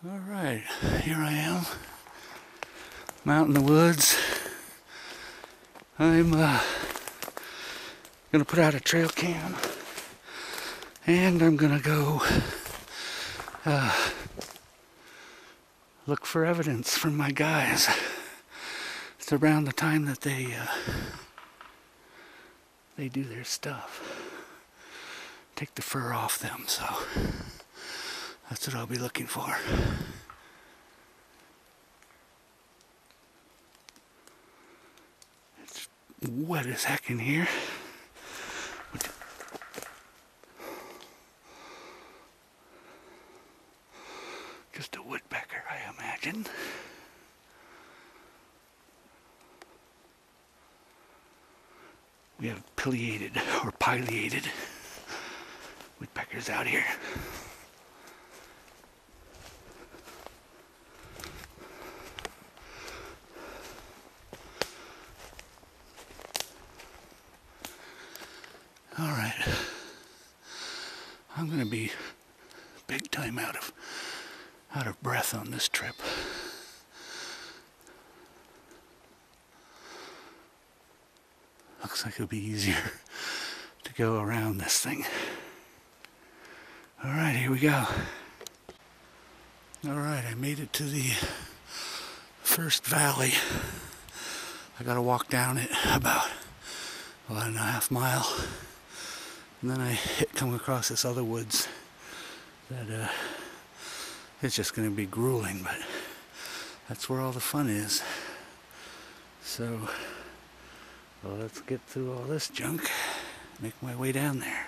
Alright, here I am. I'm out in the woods. I'm gonna put out a trail cam and I'm gonna go look for evidence from my guys. It's around the time that they do their stuff. Take the fur off them, so that's what I'll be looking for. It's wet as heck in here. Just a woodpecker, I imagine. We have pileated or pileated woodpeckers out here. All right, I'm gonna be big time out of breath on this trip. Looks like it'll be easier to go around this thing. All right, here we go. All right, I made it to the first valley. I gotta walk down it about 1.5 miles. And then I come across this other woods that it's just going to be grueling, but that's where all the fun is. So, well, let's get through all this junk, make my way down there.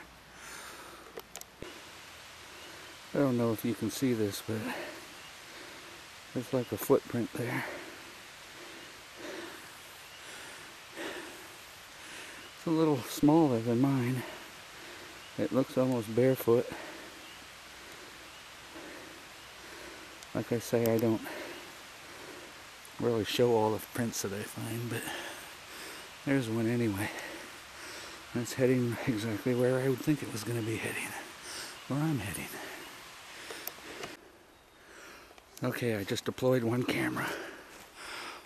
I don't know if you can see this, but there's like a footprint there. It's a little smaller than mine. It looks almost barefoot. Like I say, I don't really show all the prints that I find, but there's one anyway. And it's heading exactly where I would think it was going to be heading. Where I'm heading. Okay, I just deployed one camera.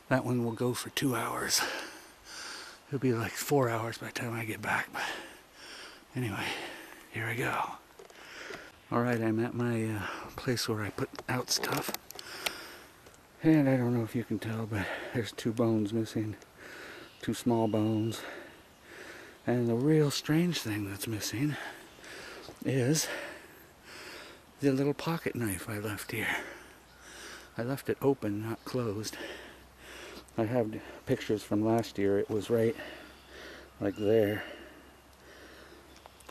That one will go for 2 hours. It'll be like 4 hours by the time I get back, but anyway. Here I go. Alright, I'm at my place where I put out stuff. And I don't know if you can tell, but there's 2 bones missing. 2 small bones. And the real strange thing that's missing is the little pocket knife I left here. I left it open, not closed. I have pictures from last year. It was right like there.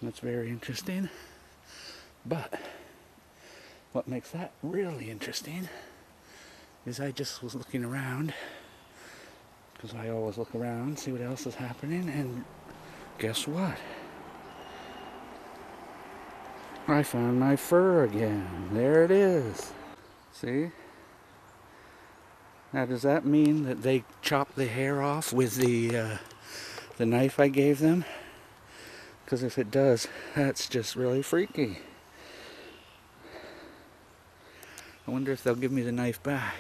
That's very interesting, but what makes that really interesting is I just was looking around, because I always look around, see what else is happening, and guess what? I found my fur again. There it is. See? Now does that mean that they chopped the hair off with the knife I gave them? Because if it does, that's just really freaky. I wonder if they'll give me the knife back.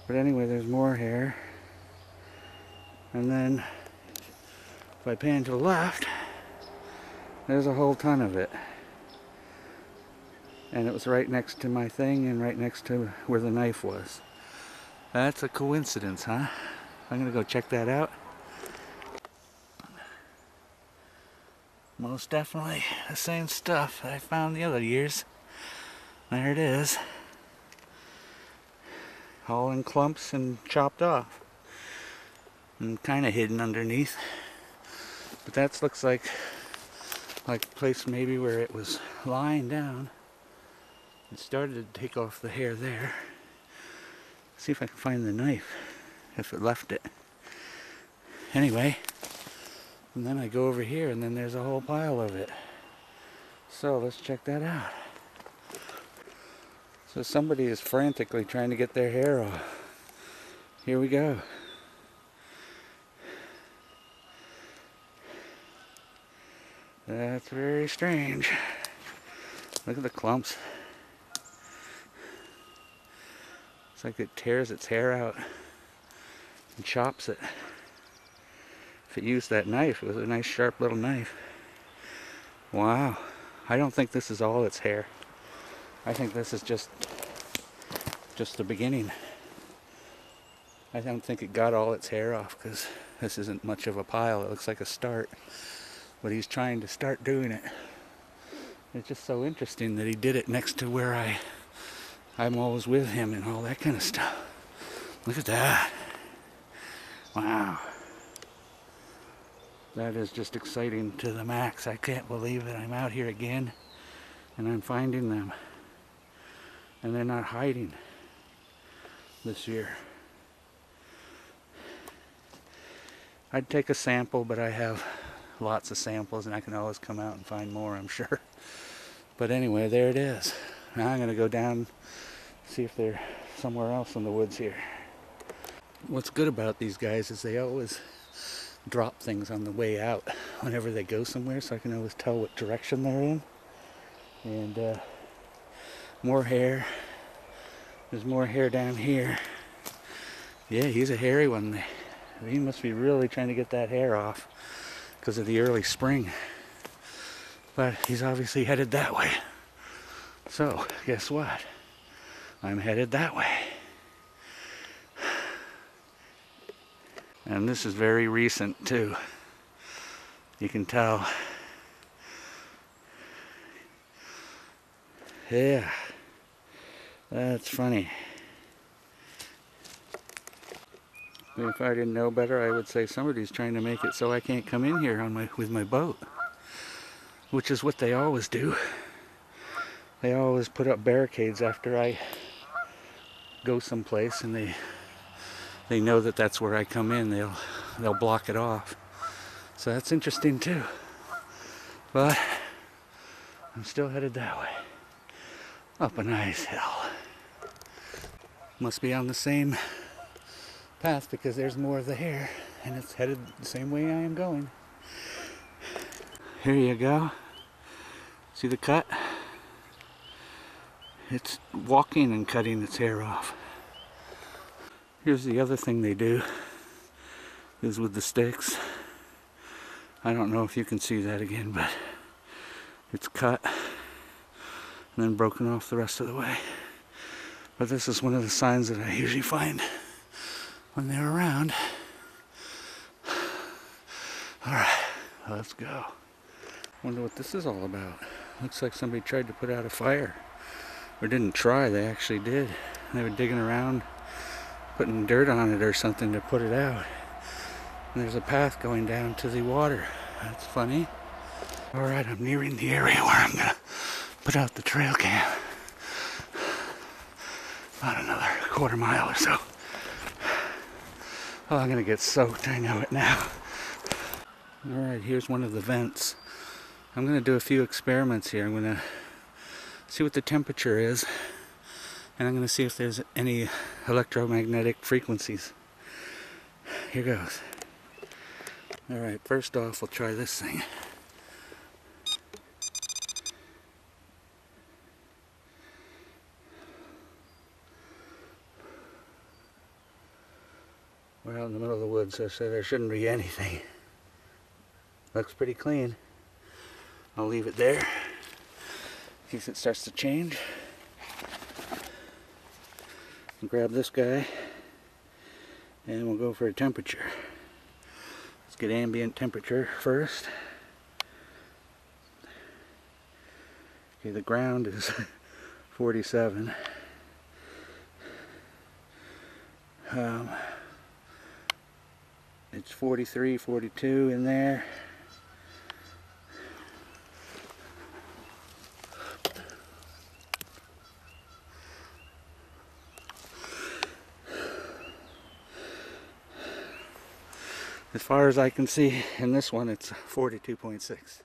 But anyway, there's more hair. And then, if I pan to the left, there's a whole ton of it. And it was right next to my thing and right next to where the knife was. That's a coincidence, huh? I'm gonna go check that out. Most definitely the same stuff that I found the other years. There it is. All in clumps and chopped off. And kind of hidden underneath. But that looks like a place maybe where it was lying down. It started to take off the hair there. See if I can find the knife, if it left it. Anyway. And then I go over here and then there's a whole pile of it. So let's check that out. So somebody is frantically trying to get their hair off. Here we go. That's very strange. Look at the clumps. It's like it tears its hair out and chops it. If it used that knife, it was a nice sharp little knife. Wow. I don't think this is all its hair. I think this is just the beginning. I don't think it got all its hair off, because this isn't much of a pile. It looks like a start. But he's trying to start doing it. It's just so interesting that he did it next to where I'm always with him and all that kind of stuff. Look at that. Wow. That is just exciting to the max. I can't believe that I'm out here again and I'm finding them. And they're not hiding this year. I'd take a sample, but I have lots of samples and I can always come out and find more, I'm sure. But anyway, there it is. Now I'm going to go down, see if they're somewhere else in the woods here. What's good about these guys is they always drop things on the way out whenever they go somewhere, so I can always tell what direction they're in. And more hair. There's more hair down here. Yeah, he's a hairy one. He must be really trying to get that hair off because of the early spring. But he's obviously headed that way. So, guess what? I'm headed that way. And this is very recent too. You can tell. Yeah. That's funny. If I didn't know better, I would say somebody's trying to make it so I can't come in here with my boat. Which is what they always do. They always put up barricades after I go someplace, and they know that that's where I come in. They'll block it off. So that's interesting too. But I'm still headed that way. Up a nice hill. Must be on the same path because there's more of the hair and it's headed the same way I am going. Here you go. See the cut? It's walking and cutting its hair off. Here's the other thing they do, is with the sticks. I don't know if you can see that again, but it's cut and then broken off the rest of the way. But this is one of the signs that I usually find when they're around. Alright, let's go. Wonder what this is all about. Looks like somebody tried to put out a fire. Or didn't try, they actually did. They were digging around, putting dirt on it or something to put it out. And there's a path going down to the water. That's funny. Alright, I'm nearing the area where I'm gonna put out the trail cam. About another quarter mile or so. Oh, I'm gonna get soaked, I know it now. Alright, here's one of the vents. I'm gonna do a few experiments here. I'm gonna see what the temperature is, and I'm gonna see if there's any electromagnetic frequencies. Here goes. Alright, first off, we'll try this thing. We're out in the middle of the woods, so there shouldn't be anything. Looks pretty clean. I'll leave it there in case it starts to change. Grab this guy and we'll go for a temperature. Let's get ambient temperature first. Okay, the ground is 47. It's 43, 42 in there. As far as I can see in this one, it's 42.6.